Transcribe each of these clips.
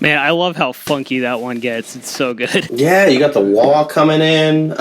Man, I love how funky that one gets. It's so good. Yeah, you got the wah coming in.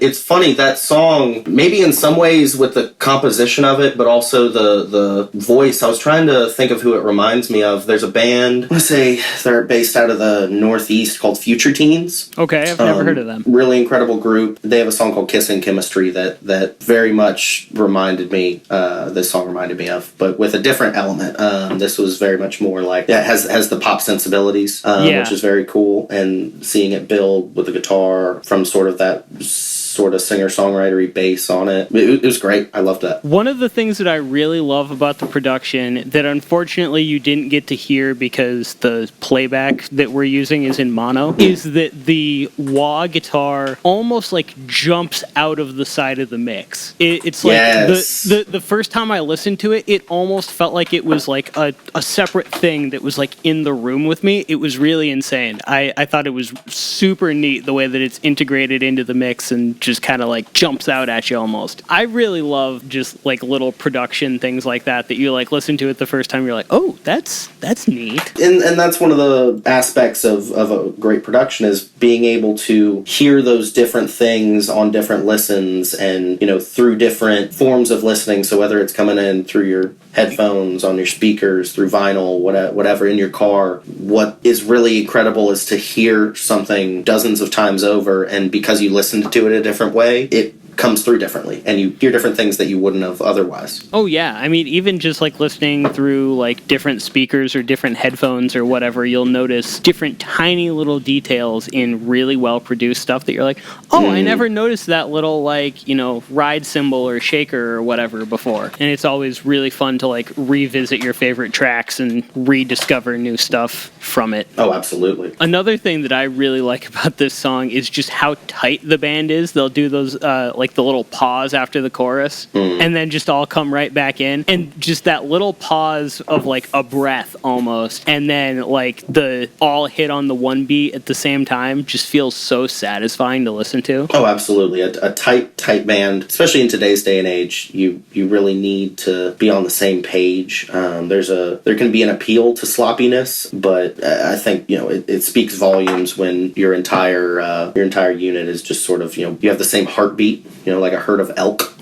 It's funny, that song, maybe in some ways with the composition of it, but also the voice. I was trying to think of who it reminds me of. There's a band, I want to say they're based out of the Northeast called Future Teens. Okay, I've never heard of them. Really incredible group. They have a song called Kissing Chemistry that very much reminded me, this song reminded me of, but with a different element. This was very much more like, yeah, it has the pop sensibilities, which is very cool, and seeing it build with the guitar from sort of that sort of singer-songwritery bass on it. It was great. I loved that. One of the things that I really love about the production that unfortunately you didn't get to hear because the playback that we're using is in mono is that the wah guitar almost like jumps out of the side of the mix. It's like the first time I listened to it, it almost felt like it was like a separate thing that was like in the room with me. It was really insane. I thought it was super neat the way that it's integrated into the mix and just kind of like jumps out at you almost. I really love just like little production things like that you like listen to it the first time, you're like, oh, that's neat. And that's one of the aspects of a great production, is being able to hear those different things on different listens and, you know, through different forms of listening. So whether it's coming in through your headphones, on your speakers, through vinyl, whatever, in your car, what is really incredible is to hear something dozens of times over, and because you listened to it a different way, it comes through differently, and you hear different things that you wouldn't have otherwise. Oh yeah, I mean, even just like listening through like different speakers or different headphones or whatever, you'll notice different tiny little details in really well produced stuff that you're like, oh, I never noticed that little like, you know, ride cymbal or shaker or whatever before. And it's always really fun to like revisit your favorite tracks and rediscover new stuff from it. Oh, absolutely. Another thing that I really like about this song is just how tight the band is. They'll do those like the little pause after the chorus and then just all come right back in, and just that little pause of like a breath almost, and then like the all hit on the one beat at the same time just feels so satisfying to listen to. Oh, absolutely. A tight band, especially in today's day and age, you really need to be on the same page. There can be an appeal to sloppiness, but I think, you know, it speaks volumes when your entire unit is just sort of, you know, you have the same heartbeat, you know, like a herd of elk.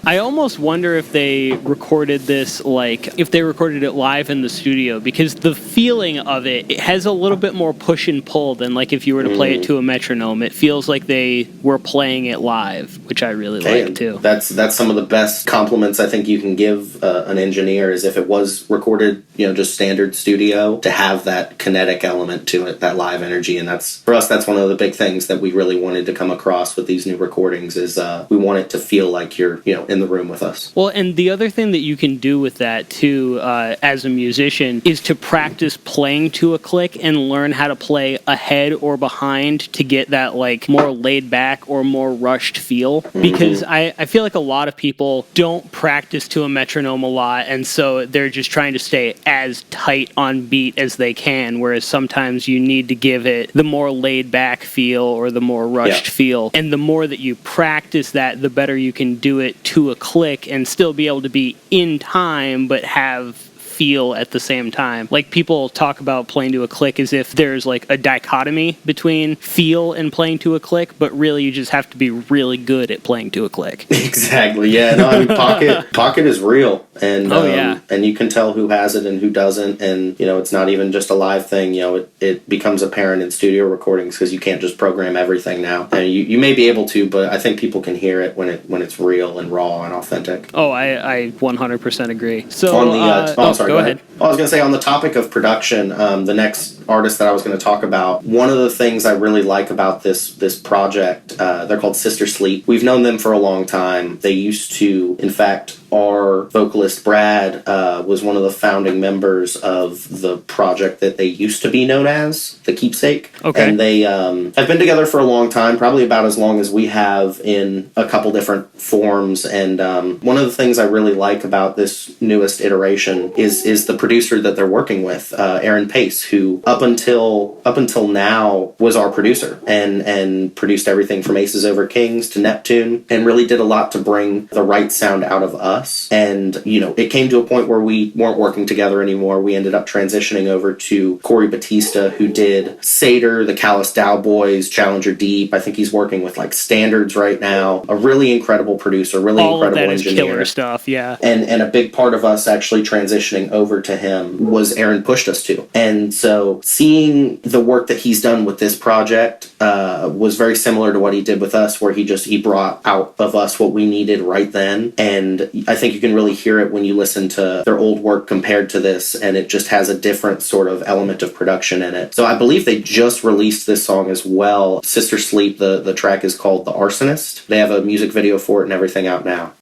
I almost wonder if they recorded this, like, if they recorded it live in the studio, because the feeling of it has a little bit more push and pull than, like, if you were to play it to a metronome. It feels like they were playing it live, which I really like, too. That's some of the best compliments I think you can give an engineer, is if it was recorded, you know, just standard studio, to have that kinetic element to it, that live energy. And that's, for us, that's one of the big things that we really wanted to come across with these new recordings, is we want it to feel like you're, you know, in the room with us. Well, and the other thing that you can do with that too, as a musician, is to practice playing to a click and learn how to play ahead or behind to get that like more laid back or more rushed feel. Because I feel like a lot of people don't practice to a metronome a lot, and so they're just trying to stay as tight on beat as they can, whereas sometimes you need to give it the more laid back feel or the more rushed feel. And the more that you practice that, the better you can do it to a click and still be able to be in time but have feel at the same time. Like, people talk about playing to a click as if there's like a dichotomy between feel and playing to a click, but really you just have to be really good at playing to a click. Exactly. Yeah. No, I mean, pocket is real, and and you can tell who has it and who doesn't, and you know, it's not even just a live thing. You know, it becomes apparent in studio recordings, because you can't just program everything now. And you may be able to, but I think people can hear it when it's real and raw and authentic. Oh, I 100% agree. So on the go ahead. I was going to say, on the topic of production, the next artist that I was going to talk about, one of the things I really like about this project, they're called Sister Sleep. We've known them for a long time. They used to, in fact, our vocalist Brad was one of the founding members of the project that they used to be known as The Keepsake. Okay. And they have been together for a long time, probably about as long as we have, in a couple different forms. And one of the things I really like about this newest iteration is the producer that they're working with, Aaron Pace, who up until now was our producer and produced everything from Aces Over Kings to Neptune, and really did a lot to bring the right sound out of us. us. And, it came to a point where we weren't working together anymore. We ended up transitioning over to Corey Batista, who did Seder, the Callous Dow Boys, Challenger Deep. I think he's working with like Standards right now. A really incredible producer, really All incredible of that engineer. Is killer stuff, yeah. And a big part of us actually transitioning over to him was Aaron pushed us to. And so seeing the work that he's done with this project was very similar to what he did with us, where he brought out of us what we needed right then. And I think you can really hear it when you listen to their old work compared to this, and it just has a different sort of element of production in it. So I believe they just released this song as well. Sister Sleep, the track is called The Arsonist. They have a music video for it and everything out now.